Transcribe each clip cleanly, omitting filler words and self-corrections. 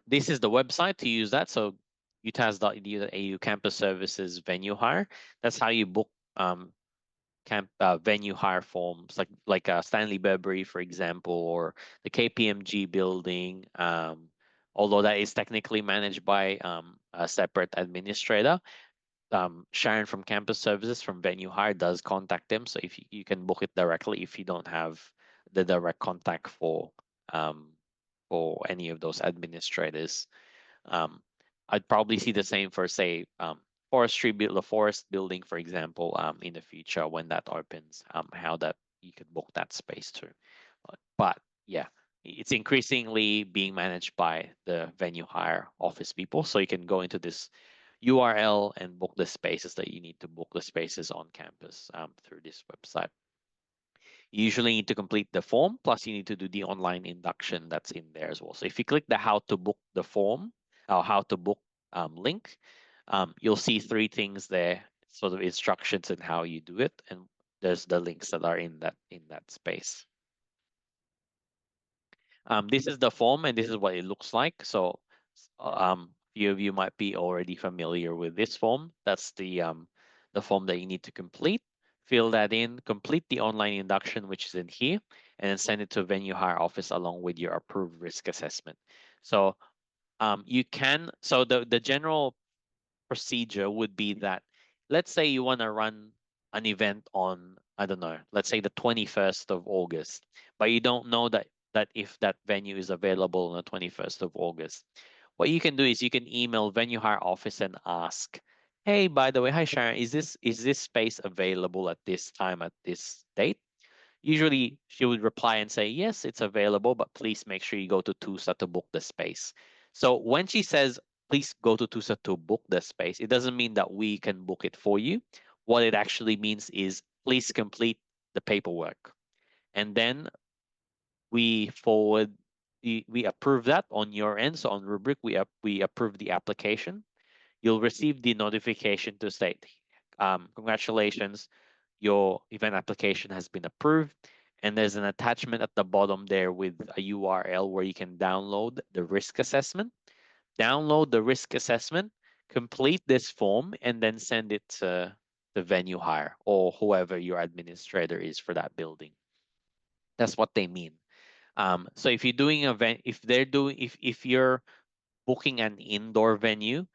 This is the website to use that. So utas.edu.au campus services venue hire. That's how you book venue hire forms like Stanley Burberry, for example, or the KPMG building. Although that is technically managed by a separate administrator, Sharon from Campus Services from Venue Hire does contact them. So if you can book it directly if you don't have the direct contact for any of those administrators. I'd probably see the same for say the forest building, for example, in the future when that opens, how that you could book that space too. But yeah, it's increasingly being managed by the Venue Hire office people. So you can go into this URL and book the spaces that you need to book the spaces on campus through this website. You usually need to complete the form, plus you need to do the online induction that's in there as well. So if you click the how to book the form or how to book link, you'll see three things there, sort of instructions and how you do it, and there's the links that are in that space. This is the form, and this is what it looks like. So, few of you might be already familiar with this form. That's the form that you need to complete. Fill that in, complete the online induction, which is in here, and then send it to Venue Hire office along with your approved risk assessment. So, the general procedure would be that, let's say you want to run an event on, I don't know, let's say the 21st of August, but you don't know that if that venue is available on the 21st of August. What you can do is you can email Venue Hire office and ask, hey, by the way, hi Sharon, is this space available at this time at this date? Usually she would reply and say, yes, it's available, but please make sure you go to TUSA to book the space. So when she says, please go to TUSA to book the space, it doesn't mean that we can book it for you. What it actually means is please complete the paperwork. And then we approve that on your end. So on Rubrik, we approve the application. You'll receive the notification to state, congratulations, your event application has been approved. And there's an attachment at the bottom there with a URL where you can download the risk assessment. Download the risk assessment, complete this form, and then send it to the Venue Hire or whoever your administrator is for that building. That's what they mean. So if you're doing if you're booking an indoor venue,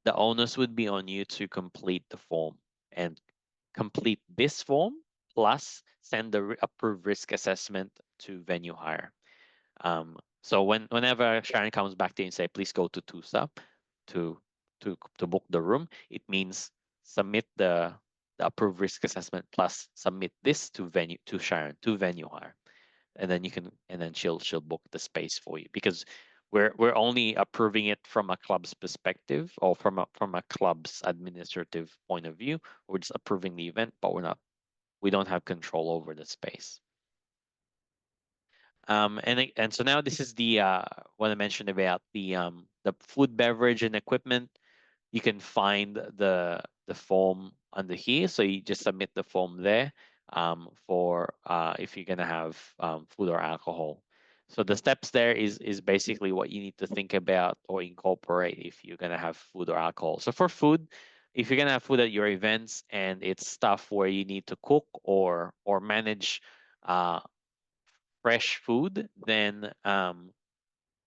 the onus would be on you to complete the form and complete this form plus send the approved risk assessment to Venue Hire. So whenever Sharon comes back to you and say, please go to TUSA to book the room, it means submit the approved risk assessment plus submit this to Sharon to Venue Hire, and then she'll book the space for you, because we're only approving it from a club's perspective or from a club's administrative point of view. We're just approving the event, but we don't have control over the space. And so now this is the what I mentioned about the food, beverage, and equipment. You can find the form under here. So you just submit the form there for if you're gonna have food or alcohol. So the steps there is basically what you need to think about or incorporate if you're gonna have food or alcohol. So for food, if you're gonna have food at your events and it's stuff where you need to cook or manage fresh food, then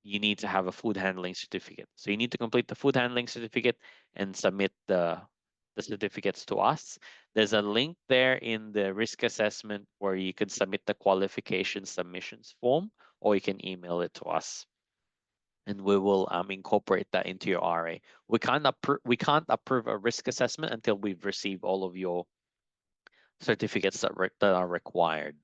you need to have a food handling certificate. So you need to complete the food handling certificate and submit the certificates to us. There's a link there in the risk assessment where you can submit the qualification submissions form, or you can email it to us, and we will incorporate that into your RA. We can't approve a risk assessment until we've received all of your certificates that are required.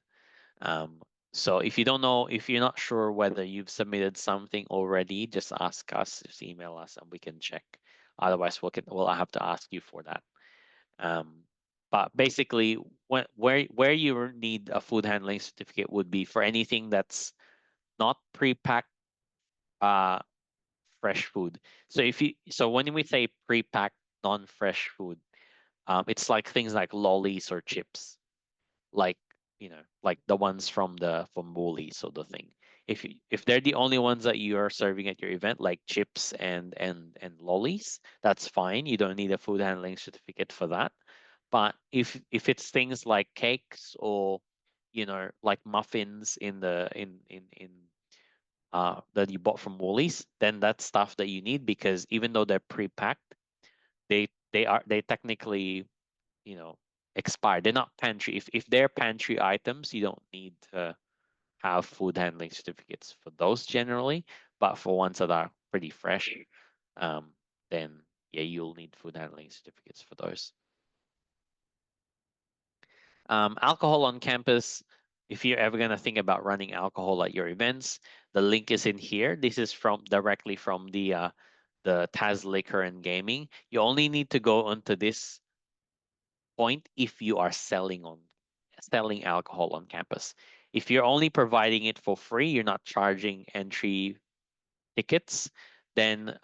So if you don't know, if you're not sure whether you've submitted something already, just ask us, just email us, and we can check. Otherwise, we'll have to ask you for that. But basically, where you need a food handling certificate would be for anything that's not pre-packed fresh food. So when we say pre-packed non-fresh food, it's like things like lollies or chips, like like the ones from Woolies sort of thing. if they're the only ones that you are serving at your event, like chips and lollies, that's fine. You don't need a food handling certificate for that. But if it's things like cakes or like muffins that you bought from Woolies, then that's stuff that you need, because even though they're pre-packed, they technically you know expired. They're not pantry. If they're pantry items, you don't need to have food handling certificates for those generally. But for ones that are pretty fresh, um, then yeah, you'll need food handling certificates for those. Alcohol on campus. If you're ever gonna think about running alcohol at your events, the link is in here. This is directly from the Taz Liquor and Gaming. You only need to go onto this point if you are selling alcohol on campus. If you're only providing it for free, you're not charging entry tickets, then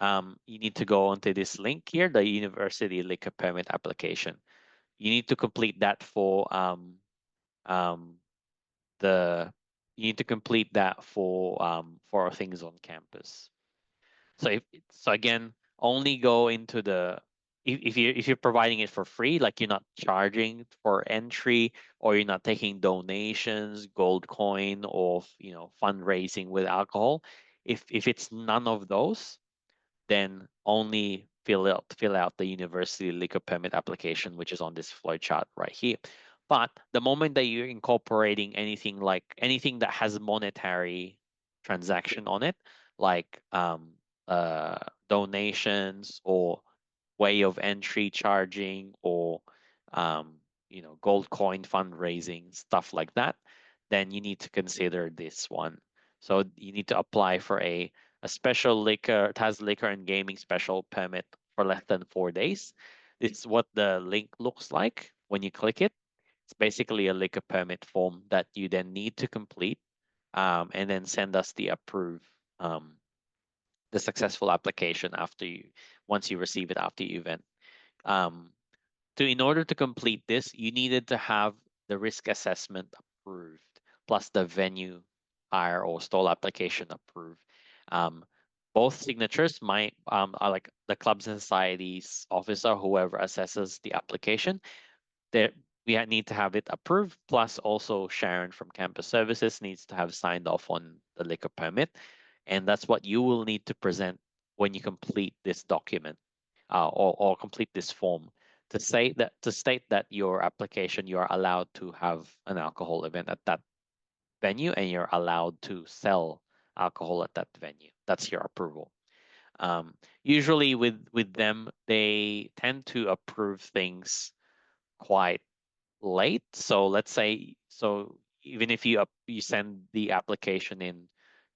you need to go onto this link here, the University Liquor Permit application. You need to complete that um, the you need to complete that for things on campus. So again, only go into the if you're providing it for free, like you're not charging for entry, or you're not taking donations, gold coin, or fundraising with alcohol. If it's none of those, then only fill out the university liquor permit application, which is on this flow chart right here. But the moment that you're incorporating anything that has monetary transaction on it, like donations or way of entry charging, or um, gold coin fundraising, stuff like that, then you need to consider this one. So you need to apply for a special liquor, Taz Liquor and Gaming special permit for less than 4 days. This is what the link looks like when you click it. It's basically a liquor permit form that you then need to complete, and then send us um, the successful application once you receive it after your event. Um, in order to complete this, you needed to have the risk assessment approved, plus the venue hire or stall application approved. Um, both signatures are like the clubs and societies officer, whoever assesses the application. We need to have it approved. Plus, also Sharon from Campus Services needs to have signed off on the liquor permit, and that's what you will need to present when you complete this document, or complete this form, to state that your application, you are allowed to have an alcohol event at that venue, and you're allowed to sell alcohol at that venue. That's your approval. Usually with them, they tend to approve things quite late. So let's say, even if you send the application in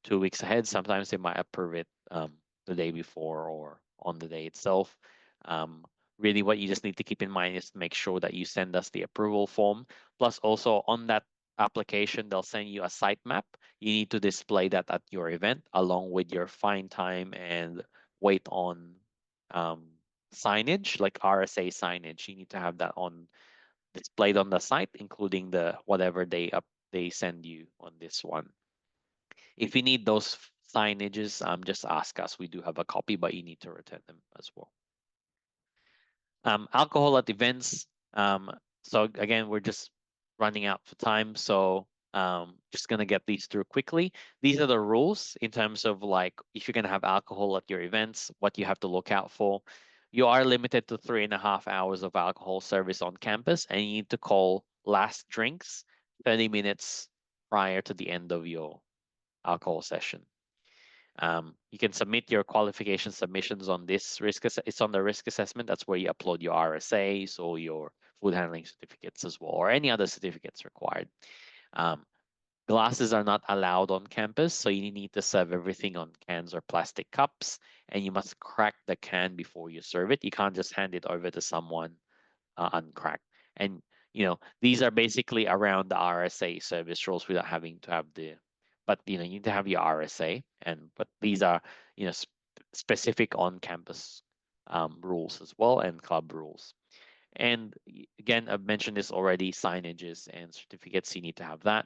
2 weeks ahead, sometimes they might approve it the day before or on the day itself. Um, Really, what you just need to keep in mind is to make sure that you send us the approval form. Plus, also on that application, they'll send you a site map. You need to display that at your event along with your fine time and wait on um, signage, like RSA signage. You need to have that displayed on the site, including the whatever they send you on this one. If you need those signages, just ask us. We do have a copy, but you need to return them as well. Alcohol at events. So again, we're just running out for time, so just gonna get these through quickly. These are the rules in terms of, like, if you're gonna have alcohol at your events, what you have to look out for. You are limited to 3.5 hours of alcohol service on campus, and you need to call last drinks 30 minutes prior to the end of your alcohol session. You can submit your qualification submissions on this it's on the risk assessment. That's where you upload your RSAs or your food handling certificates as well, or any other certificates required. Um, Glasses are not allowed on campus, so you need to serve everything on cans or plastic cups, and you must crack the can before you serve it. You can't just hand it over to someone uncracked. And these are basically around the RSA service rules without having to have but you need to have your RSA, but these are specific on campus rules as well, and club rules. And again, I've mentioned this already, signages and certificates, you need to have that.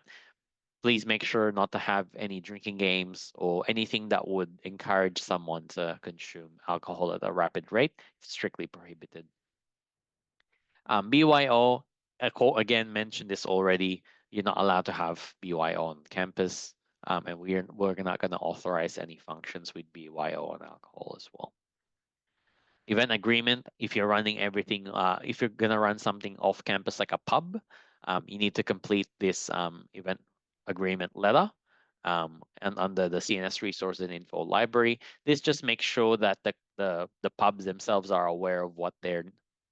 Please make sure not to have any drinking games or anything that would encourage someone to consume alcohol at a rapid rate. It's strictly prohibited. BYO, again, mentioned this already. You're not allowed to have BYO on campus, and we're not going to authorize any functions with BYO on alcohol as well. Event agreement, if you're running everything, if you're going to run something off campus like a pub, you need to complete this event agreement letter and under the CNS resource and info library. This just makes sure that the pubs themselves are aware of what their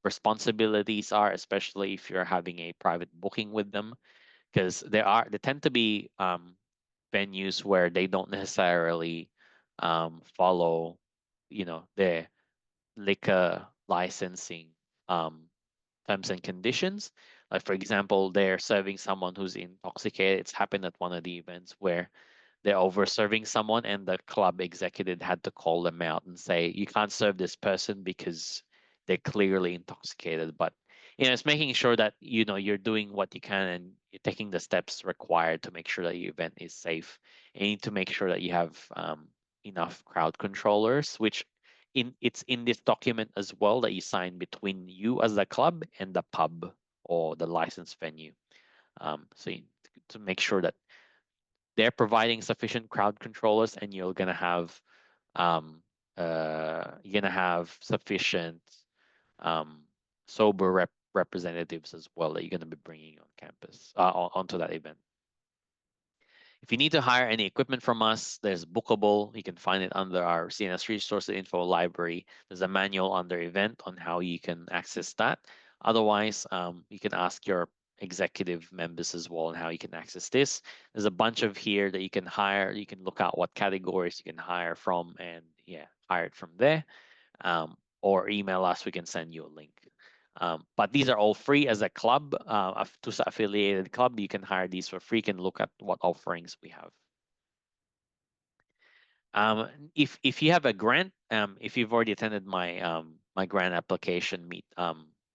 responsibilities are, especially if you're having a private booking with them, because there tend to be venues where they don't necessarily follow, their liquor licensing terms and conditions. Like for example, they're serving someone who's intoxicated. It's happened at one of the events where they're over serving someone and the club executive had to call them out and say, you can't serve this person because they're clearly intoxicated. But it's making sure that you're doing what you can and you're taking the steps required to make sure that your event is safe. And you need to make sure that you have enough crowd controllers, which it's in this document as well that you sign between you as the club and the pub or the licensed venue. So to make sure that they're providing sufficient crowd controllers and you're gonna have sufficient sober representatives as well that you're gonna be bringing on campus onto that event. If you need to hire any equipment from us, there's Bookable. You can find it under our CNS resource info library. There's a manual under event on how you can access that. Otherwise, you can ask your executive members as well on how you can access this. There's a bunch of here that you can hire. You can look out what categories you can hire from and hire it from there. Or email us, we can send you a link. But these are all free as a club, a TUSA affiliated club. You can hire these for free. You can look at what offerings we have. If you have a grant, if you've already attended my my grant application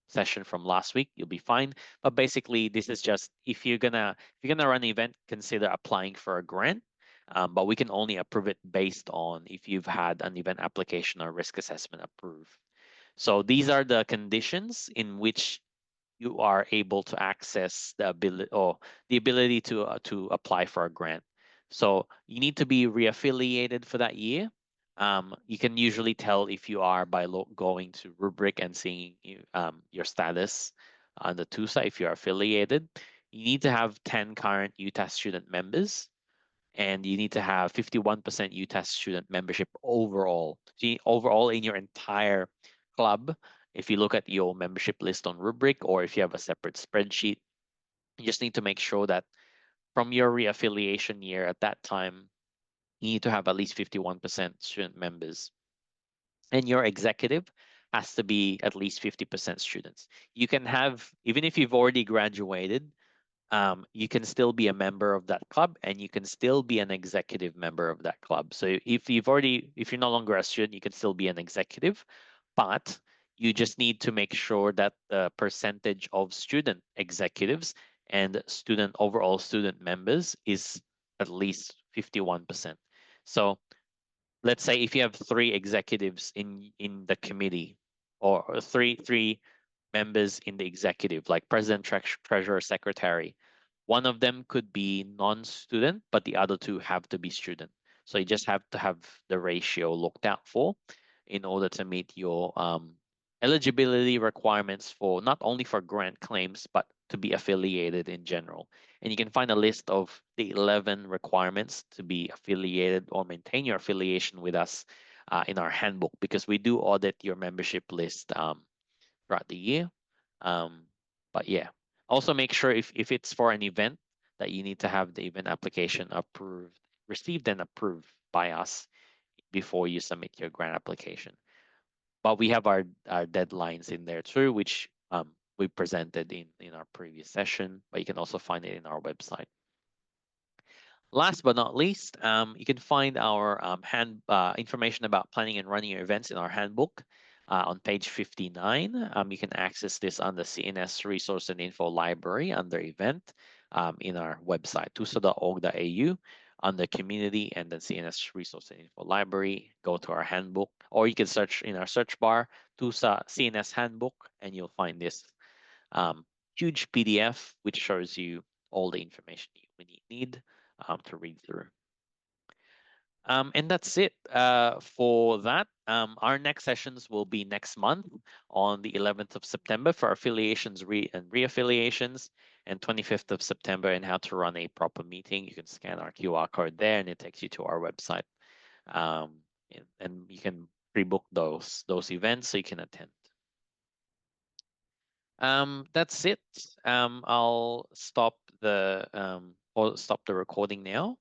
session from last week, you'll be fine. But basically, this is just if you're gonna run an event, consider applying for a grant. But we can only approve it based on if you've had an event application or risk assessment approved. So these are the conditions in which you are able to access the ability to apply for a grant. So you need to be reaffiliated for that year. You can usually tell if you are by going to Rubrik and seeing your status on the TUSA if you're affiliated. You need to have 10 current UTAS student members, and you need to have 51% UTAS student membership overall. Overall in your entire club, if you look at your membership list on Rubrik or if you have a separate spreadsheet, you just need to make sure that from your reaffiliation year at that time, you need to have at least 51% student members. And your executive has to be at least 50% students. You can have, even if you've already graduated, you can still be a member of that club and you can still be an executive member of that club. So if you're no longer a student, you can still be an executive, but you just need to make sure that the percentage of student executives and overall student members is at least 51%. So let's say if you have 3 executives in the committee or three members in the executive, like president, treasurer, secretary, one of them could be non-student, but the other 2 have to be student. So you just have to have the ratio looked out for in order to meet your eligibility requirements for not only for grant claims, but to be affiliated in general. And you can find a list of the 11 requirements to be affiliated or maintain your affiliation with us in our handbook, because we do audit your membership list throughout the year. But yeah, also make sure if it's for an event that you need to have the event application approved, received and approved by us before you submit your grant application. But we have our deadlines in there too, which we presented in our previous session, but you can also find it in our website. Last but not least, you can find our information about planning and running your events in our handbook on page 59. You can access this on the CNS resource and info library under event. in our website, tusa.org.au, under community, and then CNS resource and info library. Go to our handbook, or you can search in our search bar TUSA CNS handbook, and you'll find this huge PDF which shows you all the information you need to read through. And that's it for that. Our next sessions will be next month on the 11th of September for affiliations and reaffiliations, and 25th of September and how to run a proper meeting. You can scan our QR code there and it takes you to our website. And you can pre-book those events so you can attend. That's it. I'll stop the recording now.